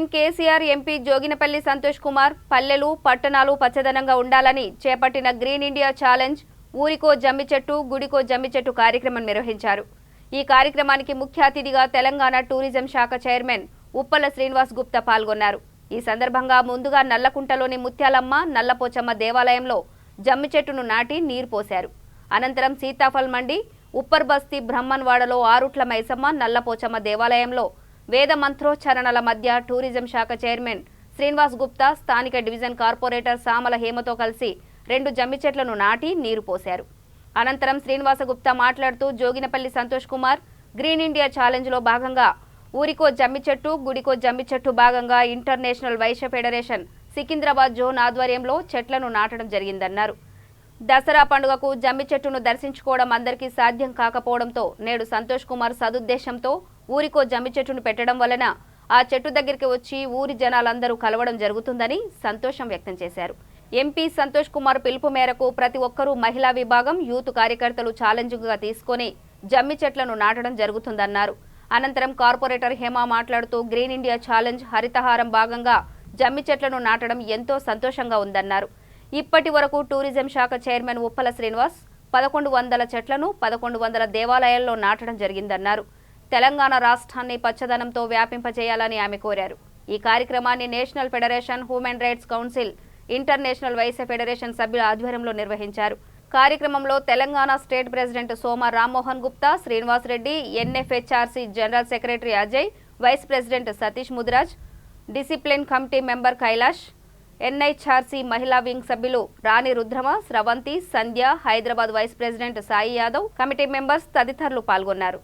CM KCR, MP Joginapally Santosh Kumar పల్లెలు, పట్టణాలు పచ్చదనంగా ఉండాలని చేపట్టిన గ్రీన్ ఇండియా ఛాలెంజ్ ఊరికో జమ్మి చెట్టు, గుడికో జమ్మి చెట్టు కార్యక్రమం నిర్వహించారు. ఈ కార్యక్రమానికి ముఖ్య అతిథిగా తెలంగాణ టూరిజం శాఖ చైర్మన్ ఉప్పల శ్రీనివాస్ గుప్తా పాల్గొన్నారు. ఈ సందర్భంగా ముందుగా నల్లకుంటలోని ముత్యాలమ్మ, నల్లపోచమ్మ దేవాలయంలో జమ్మి చెట్టును నాటి నీరు పోశారు. అనంతరం సీతాఫల్ మండి, ఉప్పర్ బస్తీ బ్రహ్మన్వాడలో ఆరుట్ల మైసమ్మ, నల్లపోచమ్మ దేవాలయంలో వేద మంత్రోచ్చరణల మధ్య టూరిజం శాఖ చైర్మన్ శ్రీనివాస్ గుప్తా స్థానిక డివిజన్ కార్పొరేటర్ సామల హేమతో కలిసి 2 జమ్మి చెట్లను నాటి నీరు పోశారు. అనంతరం శ్రీనివాస గుప్తా మాట్లాడుతూ జోగినపల్లి సంతోష్ కుమార్ గ్రీన్ ఇండియా ఛాలెంజ్లో భాగంగా ఊరికో జమ్మి చెట్టు, గుడికో జమ్మి చెట్టు భాగంగా international Vaishya federation Secunderabad zone ఆధ్వర్యంలో చెట్లను నాటడం జరిగిందన్నారు. దసరా పండుగకు జమ్మి చెట్టును దర్శించుకోవడం అందరికీ సాధ్యం కాకపోవడంతో నేడు సంతోష్ కుమార్ సదుద్దేశంతో ఊరికో జమ్మి చెట్టును పెట్టడం వలన ఆ చెట్టు దగ్గరికి వచ్చి ఊరి జనాలందరూ కలవడం జరుగుతుందని సంతోషం వ్యక్తం చేశారు. ఎంపీ సంతోష్ కుమార్ పిలుపు మేరకు ప్రతి ఒక్కరూ మహిళా విభాగం, యూత్ కార్యకర్తలు ఛాలెంజ్గా తీసుకొని జమ్మి చెట్లను నాటడం జరుగుతుందన్నారు. అనంతరం కార్పొరేటర్ హేమ మాట్లాడుతూ గ్రీన్ ఇండియా ఛాలెంజ్ హరితహారం భాగంగా జమ్మి చెట్లను నాటడం ఎంతో సంతోషంగా ఉందన్నారు. ఇప్పటి వరకు టూరిజం శాఖ చైర్మన్ ఉప్పల శ్రీనివాస్ 1100 చెట్లను 1100 దేవాలయాల్లో నాటడం జరిగిందన్నారు. తెలంగాణ రాష్ట్రాన్ని పచ్చదనంతో వ్యాపింపజేయాలని ఆమె కోరారు. ఈ కార్యక్రమాన్ని national federation, human rights council, international Vaishya federation సభ్యుల ఆధ్వర్యంలో నిర్వహించారు. కార్యక్రమంలో Telangana state president Soma Rammohan Gupta, Srinivas Reddy, NFHRC general secretary Ajay, vice president Satish Mudiraj, discipline committee member Kailash, NHRC మహిళా వింగ్ సభ్యులు Rani Rudrama, Sravanthi, Sandhya, Hyderabad vice president Sai Yadav, committee members తదితరులు పాల్గొన్నారు.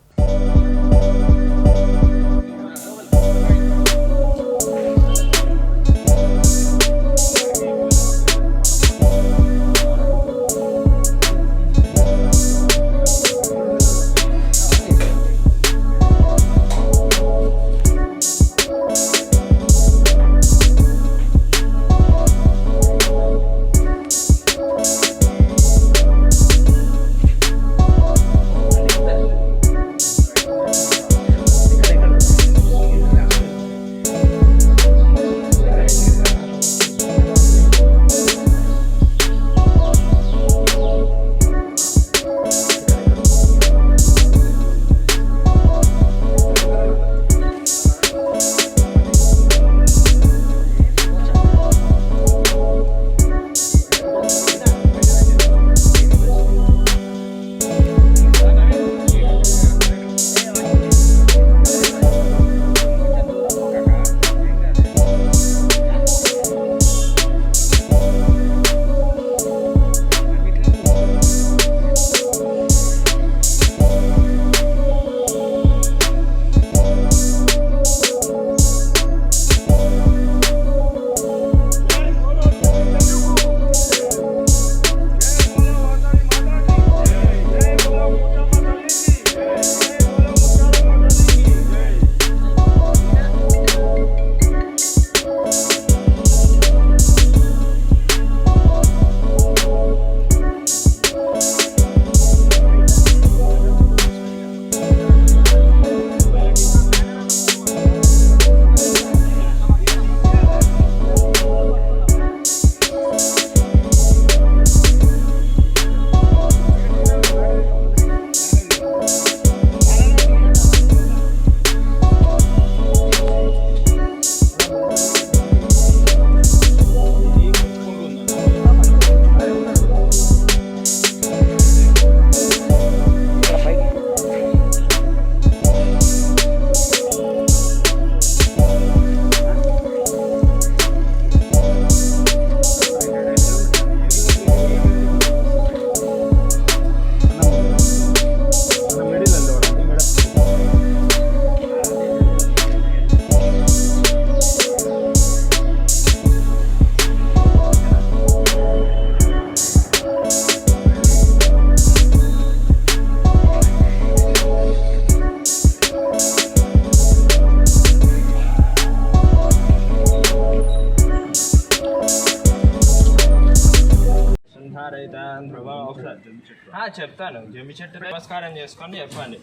చెప్తాను. జమ్మి చెట్టు నమస్కారం చేసుకొని చెప్పండి.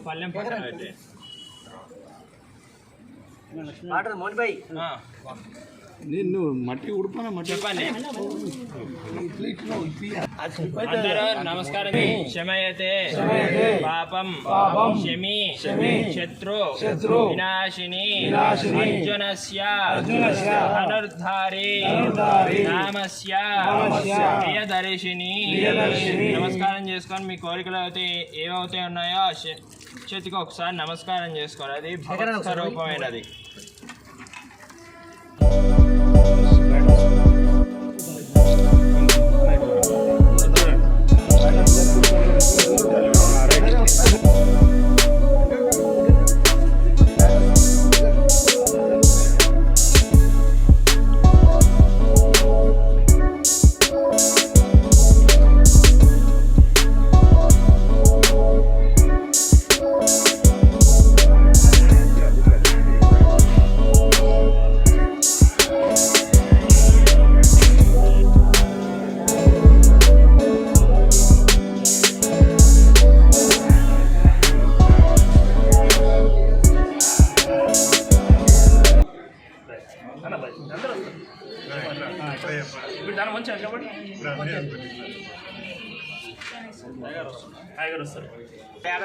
పల్లెం పక్కన పెట్టి నిన్ను మట్టి ఉడుపన మట్టి చెప్పండి అందరూ నమస్కారం. క్షమయతే పాపం శమి శత్రు వినాశిని అర్జునస్య ధనుర్ధారి నామస్య ప్రియదర్శిని. నమస్కారం చేసుకొని మీ కోరికలు అయితే ఏవైతే ఉన్నాయో చేతికి ఒకసారి నమస్కారం చేసుకోవాలి. అది భగవత్ స్వరూపమైనది.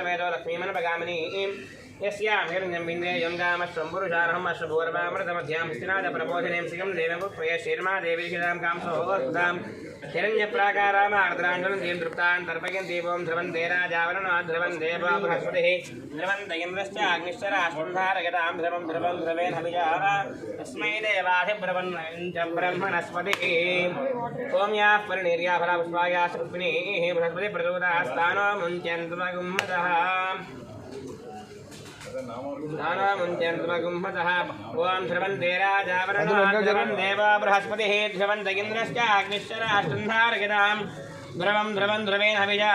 వేదో లక్ష్మీమన భగామిని యస్యాం హిరణ్యం విందేయం గామశ్వం పురుషార్హం అశ్వభూర్వామృతమధ్యాం స్థినాద ప్రబోధినేం శ్రియం దేవపుత్రయ శర్మా దేవీషిదాం కాంసోదాం హిరణ్యప్రాకారామ ఆర్ద్రాంజలం దేం తృప్తాన్ తర్పయం దీపం ధ్రువం దేరాజావరణ ధ్రువం దేవా బృహస్పతి ధ్రువం దయంద్రశ్చ అగ్నిశ్చర అశ్వంధారగతాం ధ్రువం ధ్రువం ధ్రువేన్ హవిజా తస్మై దేవాధిబ్రవన్ బ్రహ్మణస్పతి ఓం యా పరినిర్యా ఫలా పుష్పాయా పుష్పిని బృహస్పతి ప్రచోదయాస్తానో ముంచంతుమగుమ్మదః ఓం ధ్రువం దేరాజావరణం దేవా బృహస్పతి ధ్రువం దగింద్రశ్చ అగ్నిశ్చర అష్టుంధారగతాం ధ్రువం ధ్రువం ధ్రువేణ హవిజా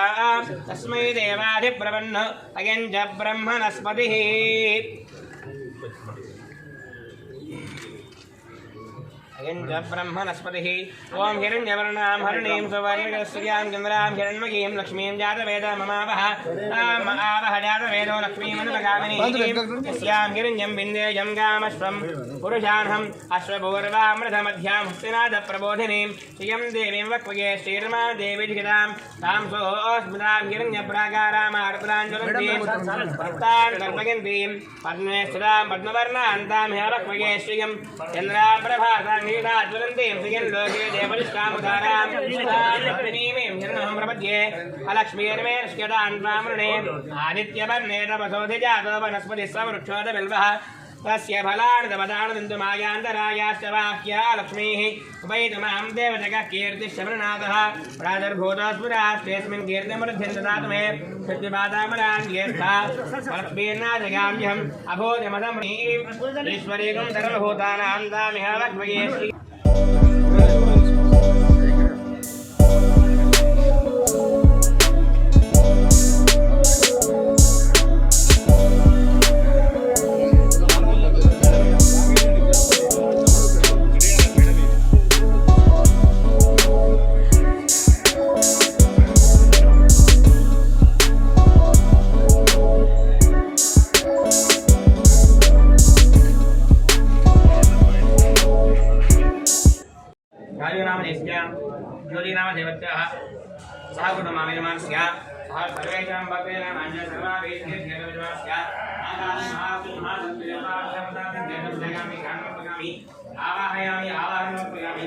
తస్మై దేవాధిబ్రవన్ అయంజ బ్రహ్మణస్పతి ब्रह्मणस्पति ओं हिरण्यवर्णां हरिणीं सुवर्णश्रियां चन्द्रां हिरण्मयीं लक्ष्मीं जातवेदममावह आवह जातवेदो लक्ष्मीमनुपगामिनीं यस्यां हिरण्यं विन्देयं गामश्वं पुरुषार्हम् अश्वपूर्वामृतमध्यां हस्तिनादप्रबोधिनीं श्रियं देवीं वक्वये श्रीर्मा देवी जिगितां तां सोऽस्मितां हिरण्यप्राकारामार्द्राञ्जलन्तीं भक्तां कर्मयन्तीं पद्मे स्थितां पद्मवर्णान्तां हिरवक्वये श्रियं चन्द्राप्रभातां ज्वलन्तीं श्रियं लोके देवलिष्टामुदारां लक्ष्मीं हिरणहं प्रपद्ये अलक्ष्मीर्मेष्क्यदान् वामृणे आदित्यवर्णे तपसोऽधि जातो वनस्पतिः समृक्षोदबिल्वः तस्य फलार्धपदानन्दमायान्तरायाश्च वाक्या लक्ष्मीः उपैतमां देवजगः कीर्तिश्रवणनाथः प्रादुर्भूतस्फुरास्तेऽस्मिन् कीर्तिमृद्धिं ददातु मे शक्तिपादामरान् ज्येष्ठा लक्ष्मीर्नाथगाम्यहम् अभूतिमदमणीम् ईश्वरीकं सर्वभूतानां दामिह वक्वये श्री ज्योतिनामदेवत्याः सह कुटुम्बामिजमानस्य सह सर्वेषां भक्तेनां अन्य सर्वावेद्येभ्यः आवाहयामि आवाहनमर्पयामि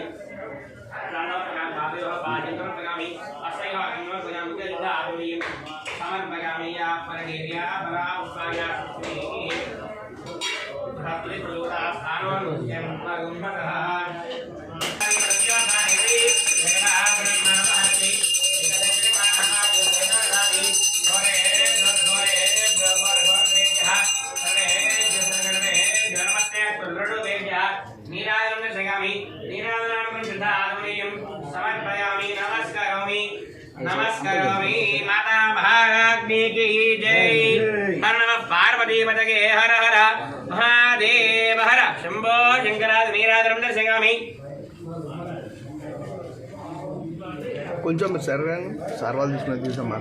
समर्पयामि या परगेर्या परा पुष्पाया नमस्करोमि माता महाराज्ञी की जय। हर नमः पार्वती पतये हर हर महादेव हर शंभो शंकराद नीराधरं दर्शयामि। కొంచెం సర్వాలు తీసుకుని తీసామా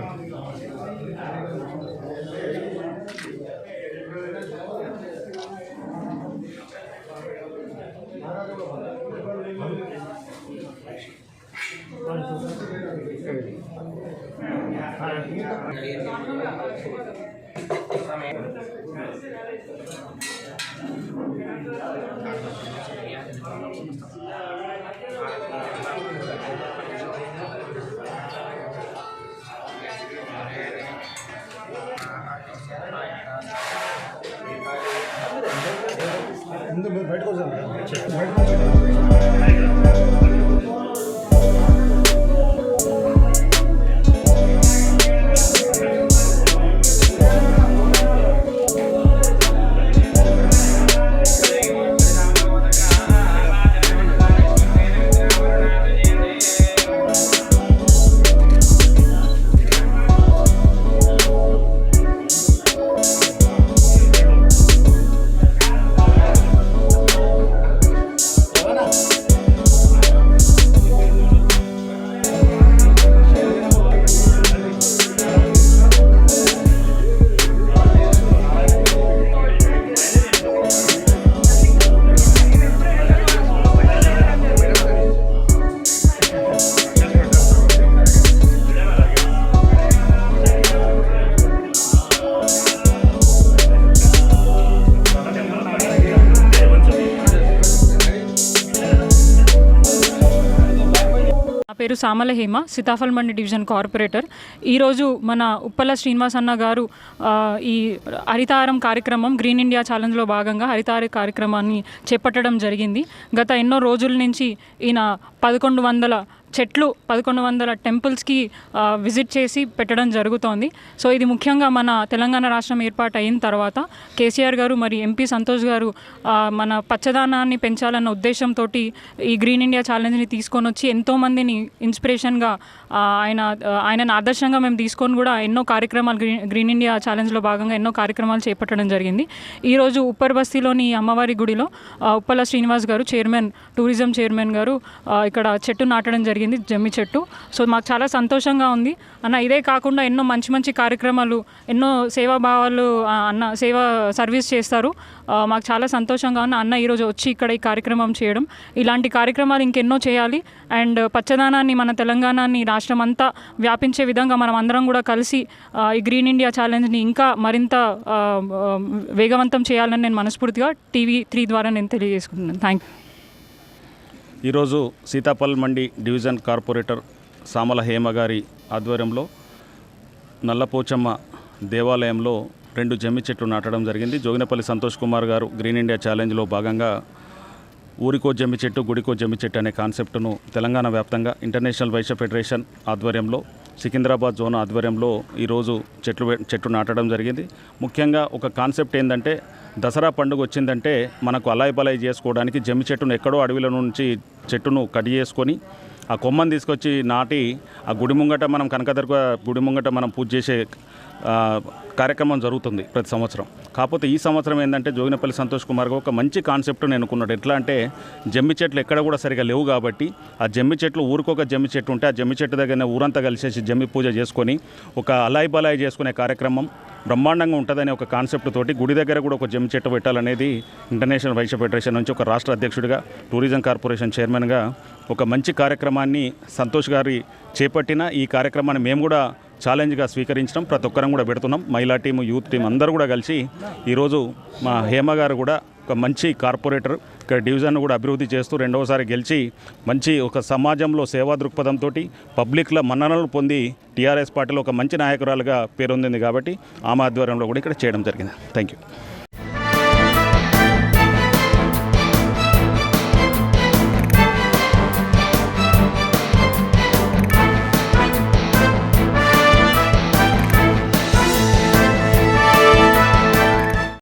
పేరు సామల హేమ, సీతాఫల్ మండి డివిజన్ కార్పొరేటర్. ఈరోజు మన ఉప్పల శ్రీనివాస్ అన్న గారు ఈ హరితారం కార్యక్రమం గ్రీన్ ఇండియా ఛాలెంజ్లో భాగంగా హరితార కార్యక్రమాన్ని చేపట్టడం జరిగింది. గత ఎన్నో రోజుల నుంచి ఈయన 1100 టెంపుల్స్కి విజిట్ చేసి పెట్టడం జరుగుతోంది. సో ఇది ముఖ్యంగా మన తెలంగాణ రాష్ట్రం ఏర్పాటు అయిన తర్వాత కేసీఆర్ గారు మరి ఎంపీ సంతోష్ గారు మన పచ్చదనాన్ని పెంచాలన్న ఉద్దేశంతో ఈ గ్రీన్ ఇండియా ఛాలెంజ్ని తీసుకొని వచ్చి ఎంతోమందిని ఇన్స్పిరేషన్గా ఆయనను ఆదర్శంగా మేము తీసుకొని కూడా ఎన్నో కార్యక్రమాలు గ్రీన్ ఇండియా ఛాలెంజ్లో భాగంగా ఎన్నో కార్యక్రమాలు చేపట్టడం జరిగింది. ఈరోజు ఉప్పర్ బస్తీలోని అమ్మవారి గుడిలో ఉప్పల శ్రీనివాస్ గారు టూరిజం చైర్మన్ గారు ఇక్కడ చెట్టు నాటడం జరిగింది, జమ్మి చెట్టు. సో మాకు చాలా సంతోషంగా ఉంది అన్న. ఇదే కాకుండా ఎన్నో మంచి కార్యక్రమాలు, ఎన్నో సేవాభావాలు అన్న సర్వీస్ చేస్తారు. మాకు చాలా సంతోషంగా ఉన్న అన్న ఈరోజు వచ్చి ఇక్కడ ఈ కార్యక్రమం చేయడం. ఇలాంటి కార్యక్రమాలు ఇంకెన్నో చేయాలి. అండ్ పచ్చదనాన్ని మన తెలంగాణని రాష్ట్రం అంతా వ్యాపించే విధంగా మనం అందరం కూడా కలిసి ఈ గ్రీన్ ఇండియా ఛాలెంజ్ని ఇంకా మరింత వేగవంతం చేయాలని నేను మనస్ఫూర్తిగా TV3 ద్వారా నేను తెలియజేసుకుంటున్నాను. Thank you. ఈరోజు సీతాఫల్ మండి డివిజన్ కార్పొరేటర్ సామల హేమ గారి ఆధ్వర్యంలో నల్లపోచమ్మ దేవాలయంలో 2 జమ్మి చెట్లు నాటడం జరిగింది. జోగినపల్లి సంతోష్ కుమార్ గారు గ్రీన్ ఇండియా ఛాలెంజ్లో భాగంగా ఊరికో జమ్మి చెట్టు గుడికో జమ్మి చెట్టు అనే కాన్సెప్ట్ను తెలంగాణ వ్యాప్తంగా ఇంటర్నేషనల్ వైశ్య ఫెడరేషన్ ఆధ్వర్యంలో సికింద్రాబాద్ జోన్ ఆధ్వర్యంలో ఈరోజు చెట్లు నాటడం జరిగింది. ముఖ్యంగా ఒక కాన్సెప్ట్ ఏంటంటే దసరా పండుగ వచ్చిందంటే మనకు అలాయ్ బలాయ్ చేసుకోవడానికి జమ్మి చెట్టును ఎక్కడో అడవిలో నుంచి చెట్టును కట్ చేసుకొని ఆ కొమ్మని తీసుకొచ్చి నాటి ఆ గుడి ముంగట మనం కనకదుర్గ గుడి ముంగట మనం పూజ చేసే కార్యక్రమం జరుగుతుంది ప్రతి సంవత్సరం. కాకపోతే ఈ సంవత్సరం ఏంటంటే జోగినపల్లి సంతోష్ కుమార్ గారు ఒక మంచి కాన్సెప్ట్ నేను అనుకున్నాడు. ఎట్లా అంటే జమ్మి చెట్లు ఎక్కడ కూడా సరిగా లేవు కాబట్టి ఆ జమ్మి చెట్లు ఊరికొక జమ్మి చెట్టు ఉంటే ఆ జమ్మి చెట్టు దగ్గరనే ఊరంతా కలిసేసి జమ్మి పూజ చేసుకొని ఒక అలాయ్ బలాయ్ చేసుకునే కార్యక్రమం బ్రహ్మాండంగా ఉంటుందనే ఒక కాన్సెప్ట్ తోటి గుడి దగ్గర కూడా ఒక జమ్మి చెట్టు పెట్టాలనేది ఇంటర్నేషనల్ వైశ్య ఫెడరేషన్ నుంచి ఒక రాష్ట్ర అధ్యక్షుడిగా టూరిజం కార్పొరేషన్ చైర్మన్గా ఒక మంచి కార్యక్రమాన్ని సంతోష్ గారి చేపట్టిన ఈ కార్యక్రమాన్ని మేము కూడా ఛాలెంజ్గా స్వీకరించడం ప్రతి ఒక్కరం కూడా పెడుతున్నాం. మహిళా టీము, యూత్ టీం అందరూ కూడా కలిసి ఈరోజు మా హేమ గారు కూడా ఒక మంచి కార్పొరేటర్ ఇక్కడ డివిజన్ కూడా అభివృద్ధి చేస్తూ రెండవసారి గెలిచి మంచి ఒక సమాజంలో సేవా దృక్పథంతో పబ్లిక్ల మన్ననలు పొంది టీఆర్ఎస్ పార్టీలో ఒక మంచి నాయకురాలుగా పేరొందింది కాబట్టి ఆమె ఆధ్వర్యంలో కూడా ఇక్కడ చేయడం జరిగింది. Thank you.